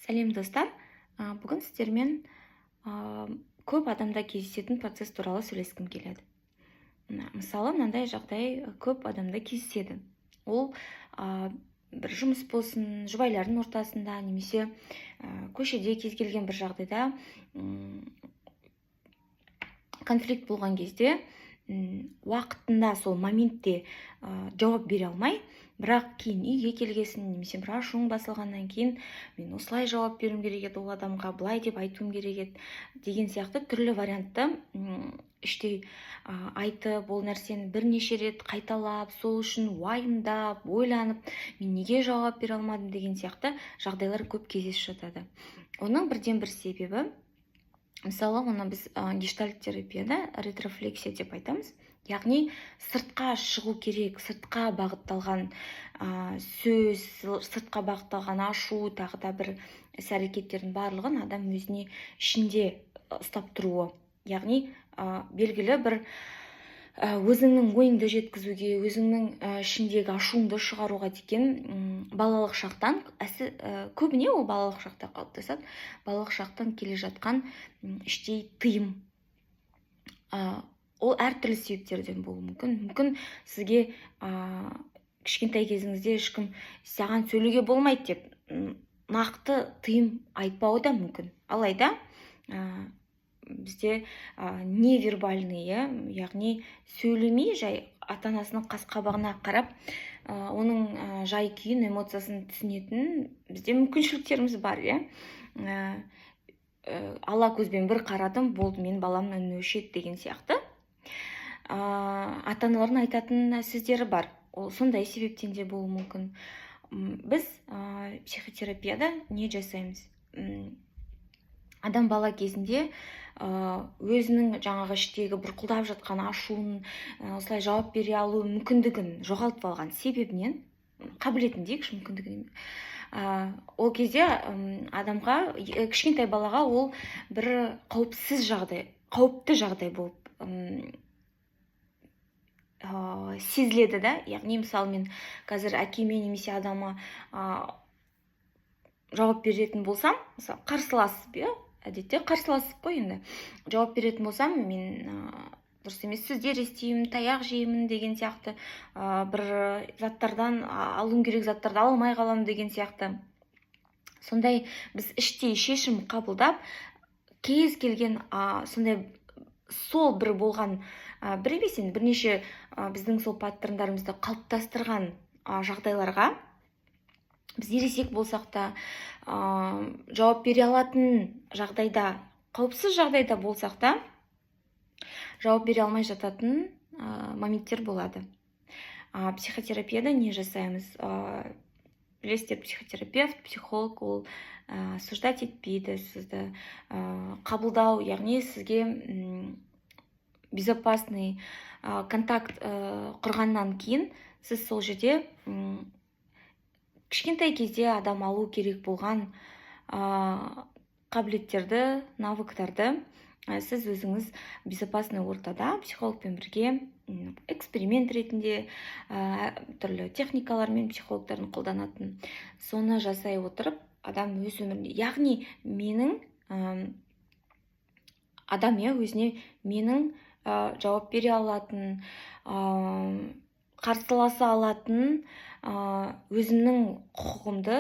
Сәлем достар, бүгін сіздермен көп адамда кездесетін процесс туралы сөйлескім келеді. Мысалы, мынандай жағдай көп адамда кездеседі. Ол бір жұмыс болсын, жұбайлардың ортасында, немесе көшеде кез келген бір жағдайда конфликт болған кезде уақытында сол моментте жауап бере алмай, бірақ кейін үйге келгесін, немесе бір ашуың басылғаннан кейін мен осылай жауап беруім керек еді ол адамға, былай деп айтуым керек еді деген сияқты түрлі вариантты іштей айтып, ол нәрсені бірнеше рет қайталап, сол үшін уайымдап, ойланып, мен неге жауап бере алмадым деген сияқты жағдайлар көп кездесіп жатады. Оның бірден бір себебі, мысалы, оны біз гештальт терапияда ретрофлексия деп айтамыз. Яғни сыртқа шығу керек, сыртқа бағытталған сөз, сыртқа бағытталған ашу, тағы да бір іс-әрекеттердің барлығын адам өзіне ішінде ұстап тұруы. Яғни белгілі бір өзіңнің ойыңды жеткізуге, өзіңнің ішіндегі ашуыңды шығаруға деген балалық шақтан, көбіне ол балалық шақта қалыптасады, балалық шақтан келе жатқан іштей тыйым. Ол әртүрлі себептерден болуы мүмкін. Мүмкін сізге кішкентай кезіңізде ешкім саған сөйлеуге болмайды деп нақты тыйым айтпауы да мүмкін. Алайда бізде невербальный, яғни сөйлемей, жай ата-анасының қас-қабағына қарап, оның жай күйін, эмоциясын түсінетін бізде мүмкіншіліктеріміз бар, ала көзбен бір қарадым, болды, мен баламның үні өшеді деген сияқты. Ата-аналардың айтатын сөздері бар. Ол сондай себептен де болуы мүмкін. Біз психотерапияда не жасаймыз? Адам бала кезінде өзінің жаңағы іштегі бұрқылдап жатқан ашуын осылай жауап бере алу мүмкіндігін жоғалтып алған себебінен, қабілетін дейікші, мүмкіндігін, ол кезде адамға, кішкентай балаға ол бір қауіпті жағдай болып сезіледі да. Яғни, мысалы, мен қазір әкеме немесе адама жауап беретін болсам, мысалы, қарсыласып, әдетте қарсыласып қой, енді жауап беретін болсам, мен дұрыс емес сөздер естимін, таяқ жеймін деген сияқты, бір заттардан алуым керек заттарды ала алмай қаламын деген сияқты. Сондай біз іштей шешім қабылдап, кез келген сондай сол бір болған, бір емес енді бірнеше біздің сол паттерндарымызды қалыптастырған жағдайларға біз ересек болсақ та, жауап бере алатын жағдайда, қауіпсіз жағдайда болсақ та, жауап бере алмай жататын моменттер болады. Психотерапияда не жасаймыз? Білесіздер, психотерапевт, психолог, ол осуждать етпейді, сізді қабылдау, яғни сізге безопасный контакт құрғаннан кейін, сіз сол жерде кішкентай кезде адам алу керек болған қабілеттерді, навыктарды сіз өзіңіз безопасный ортада психологпен бірге эксперимент ретінде түрлі техникалармен психологтардың қолданатын, соны жасай отырып, адам өз өмірінде, яғни менің адам өзіне менің жауап бере алатын, қарсыласа алатын өзімнің құқығымды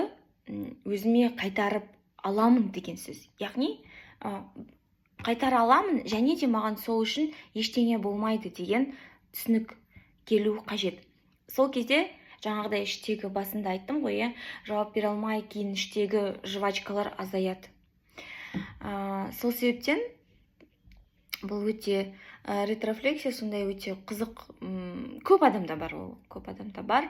өзіме қайтарып аламын деген сөз. Яғни қайтара аламын, және де маған сол үшін ештеңе болмайды деген түсінік келу қажет. Сол кезде жаңағыдай іштегі, басында айттым ғой, жауап бере алмай, кейін іштегі жвачкалар азаяды. Сол себептен бұл өте ретрофлексия, сондай өте қызық, көп адамда бар, ол көп адамда бар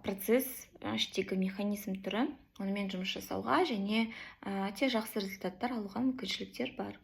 процесс, іштегі механизм түрі, онымен жұмыс жасауға және те жақсы результаттар алуға мүмкіншіліктер бар.